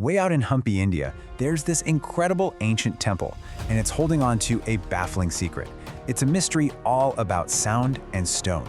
Way out in Hampi, India, there's this incredible ancient temple, and it's holding on to a baffling secret. It's a mystery all about sound and stone.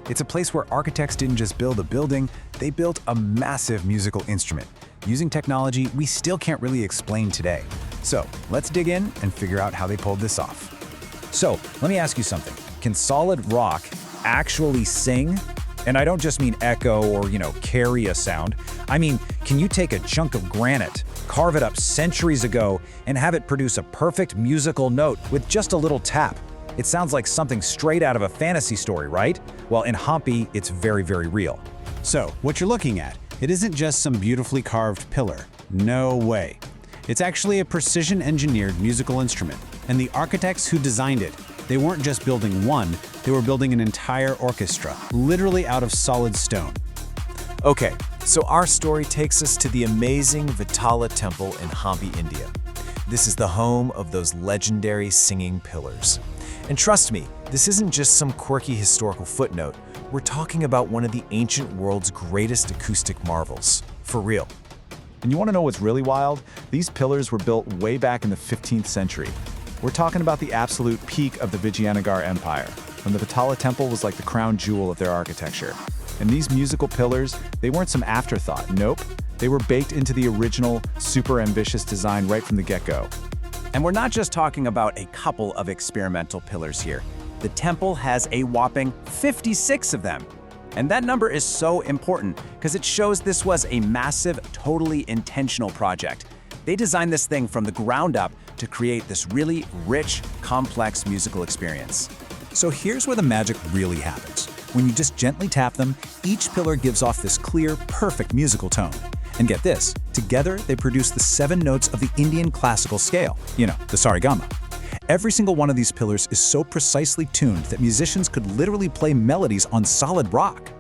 It's a place where architects didn't just build a building, they built a massive musical instrument, using technology we still can't really explain today. So let's dig in and figure out how they pulled this off. So let me ask you something. Can solid rock actually sing? And I don't just mean echo or, carry a sound. I mean, can you take a chunk of granite, carve it up centuries ago, and have it produce a perfect musical note with just a little tap? It sounds like something straight out of a fantasy story, right? Well, in Hampi, it's very, very real. So, what you're looking at, it isn't just some beautifully carved pillar. No way. It's actually a precision-engineered musical instrument, and the architects who designed it, they weren't just building one, they were building an entire orchestra, literally out of solid stone. Okay, so our story takes us to the amazing Vitala Temple in Hampi, India. This is the home of those legendary singing pillars. And trust me, this isn't just some quirky historical footnote. We're talking about one of the ancient world's greatest acoustic marvels. For real. And you want to know what's really wild? These pillars were built way back in the 15th century. We're talking about the absolute peak of the Vijayanagar Empire, when the Vitala Temple was like the crown jewel of their architecture. And these musical pillars, they weren't some afterthought, nope. They were baked into the original, super ambitious design right from the get-go. And we're not just talking about a couple of experimental pillars here. The temple has a whopping 56 of them. And that number is so important because it shows this was a massive, totally intentional project. They designed this thing from the ground up to create this really rich, complex musical experience. So here's where the magic really happens. When you just gently tap them, each pillar gives off this clear, perfect musical tone. And get this, together they produce the 7 notes of the Indian classical scale, the sarigama. Every single one of these pillars is so precisely tuned that musicians could literally play melodies on solid rock.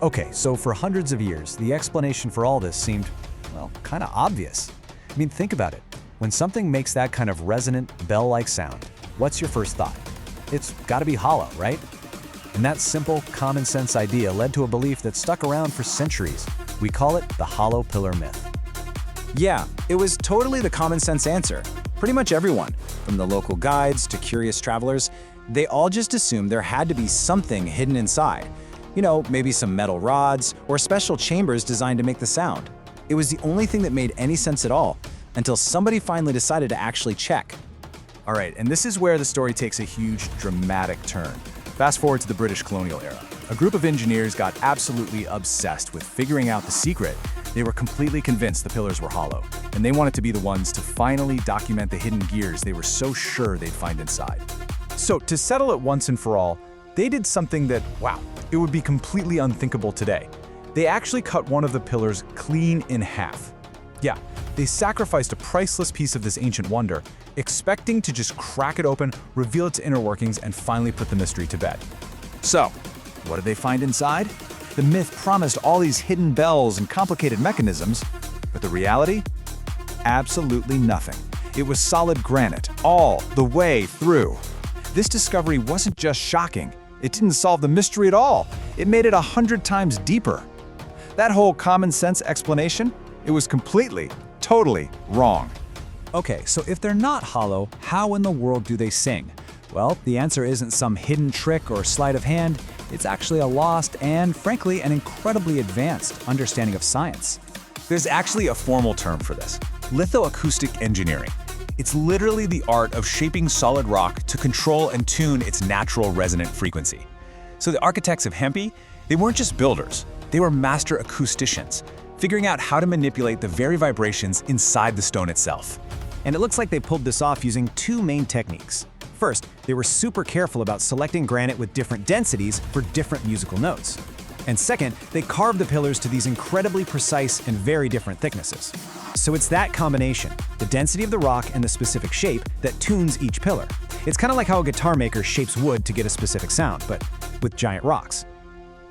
Okay, so for hundreds of years, the explanation for all this seemed, well, kind of obvious. I mean, think about it. When something makes that kind of resonant, bell-like sound, what's your first thought? It's gotta be hollow, right? And that simple, common-sense idea led to a belief that stuck around for centuries. We call it the hollow pillar myth. Yeah, it was totally the common sense answer. Pretty much everyone, from the local guides to curious travelers, they all just assumed there had to be something hidden inside. Maybe some metal rods or special chambers designed to make the sound. It was the only thing that made any sense at all, until somebody finally decided to actually check. All right, and this is where the story takes a huge, dramatic turn. Fast forward to the British colonial era. A group of engineers got absolutely obsessed with figuring out the secret. They were completely convinced the pillars were hollow, and they wanted to be the ones to finally document the hidden gears they were so sure they'd find inside. So to settle it once and for all, they did something that, wow, it would be completely unthinkable today. They actually cut one of the pillars clean in half. Yeah, they sacrificed a priceless piece of this ancient wonder, expecting to just crack it open, reveal its inner workings, and finally put the mystery to bed. So, what did they find inside? The myth promised all these hidden bells and complicated mechanisms, but the reality? Absolutely nothing. It was solid granite, all the way through. This discovery wasn't just shocking. It didn't solve the mystery at all. It made it 100 times deeper. That whole common sense explanation, it was completely, totally wrong. Okay, so if they're not hollow, how in the world do they sing? Well, the answer isn't some hidden trick or sleight of hand. It's actually a lost and, frankly, an incredibly advanced understanding of science. There's actually a formal term for this: lithoacoustic engineering. It's literally the art of shaping solid rock to control and tune its natural resonant frequency. So the architects of Hampi, they weren't just builders, they were master acousticians, figuring out how to manipulate the very vibrations inside the stone itself. And it looks like they pulled this off using 2 main techniques. First, they were super careful about selecting granite with different densities for different musical notes. And second, they carved the pillars to these incredibly precise and very different thicknesses. So it's that combination, the density of the rock and the specific shape, that tunes each pillar. It's kind of like how a guitar maker shapes wood to get a specific sound, but with giant rocks.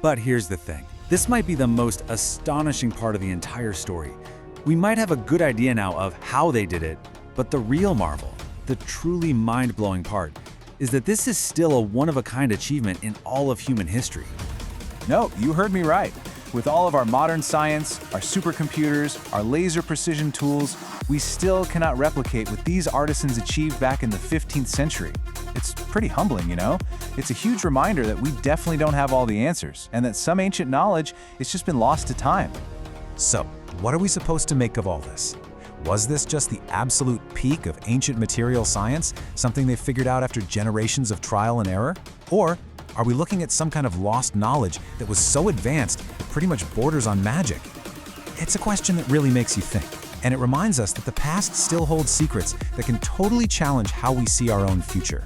But here's the thing. This might be the most astonishing part of the entire story. We might have a good idea now of how they did it, but the real marvel, the truly mind-blowing part, is that this is still a one-of-a-kind achievement in all of human history. No, you heard me right. With all of our modern science, our supercomputers, our laser precision tools, we still cannot replicate what these artisans achieved back in the 15th century. It's pretty humbling, you know? It's a huge reminder that we definitely don't have all the answers, and that some ancient knowledge has just been lost to time. So, what are we supposed to make of all this? Was this just the absolute peak of ancient material science, something they figured out after generations of trial and error? Or are we looking at some kind of lost knowledge that was so advanced it pretty much borders on magic? It's a question that really makes you think, and it reminds us that the past still holds secrets that can totally challenge how we see our own future.